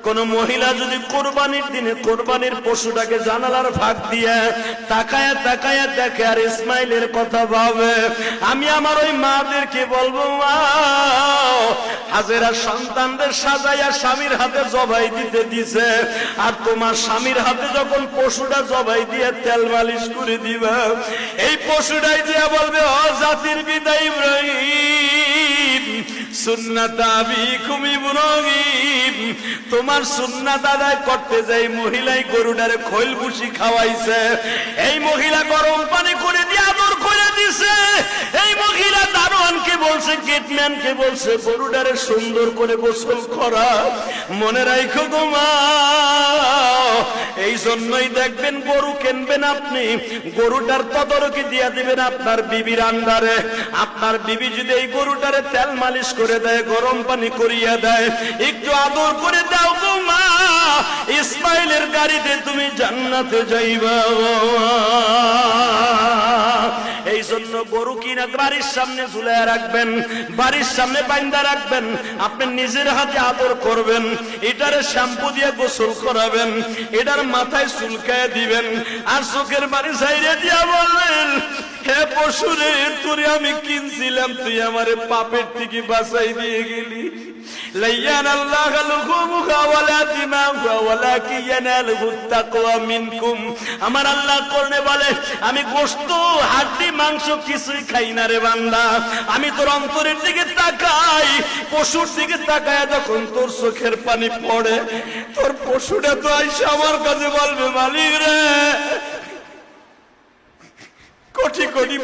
কোন মহিলা যদি কোরবানির দিনে কোরবানির পশুটাকে জানালার ফাঁক দিয়ে তাকায়া তাকায়া দেখে আর ইসমাইলের কথা ভাবে, আমি আমার ওই মাদেরকে বলবো, মা হাজেরা সন্তানদের সাজাইয়া স্বামীর হাতে জবাই দিতে দিছে, আর তোমার স্বামীর হাতে যখন পশুটা জবাই দিয়ে তেল মালিশ করে দিবা, এই পশুটাই দিয়া বলবে, ও জাতির পিতা ইব্রাহিম, সুন্নাত আবিকুম ইব্রাহিম, তোমার সুন্নাত আদায় করতে যাই মহিলাই গরুটারে খৈল ভুসি খাওয়াইছে, এই মহিলা গরম পানি করে দিয়ে আদর করে দিছে, এই মহিলা দারোয়ানকে বলছে, গেটম্যানকে বলছে গরুটারে সুন্দর করে গোসল করা। মনে রাখো গো মা, এই জন্যই দেখবেন গরু কিনবেন আপনি, গরুটার তদারকি দিয়ে দিবেন আপনার বিবির আন্ডারে। আপনার বিবি যদি এই গরুটারে তেল মালিশ করে দেয়, গরম পানি করিয়া দেয়, একটু আদর করে দাও গো মা, ইসমাইলের গাড়িতে তুমি জান্নাতে যাইবা। এই জন্য গরু কিনা বাড়ির সামনে ঝুলাইয়া রাখবেন, বাড়ির সামনে বাইন্দা রাখবেন, আপনি নিজের হাতে আদর করবেন, এটারে শ্যাম্পু দিয়ে গোসল করাবেন, এটার মাথায় চুলকায় দিবেন, আর চোখের বাড়ি ছাইড়ে দিয়া বলবেন, হে পশুরে, তোরে আমি কিনছিলাম, তুই আমারে পাপের থেকে বাঁচাই দিয়ে গেলি। আমার আল্লাহ কোরআনে বলে, আমি গোশত হাড্ডি মাংস কিছুই খাই না রে বান্দা, আমি তোর অন্তরের দিকে তাকাই, পশুর দিকে তাকায় যখন তোর চোখের পানি পড়ে, তোর পশুটা তো আইসা আমার কাছে বলবে, মালিক রে, কোটি কোটি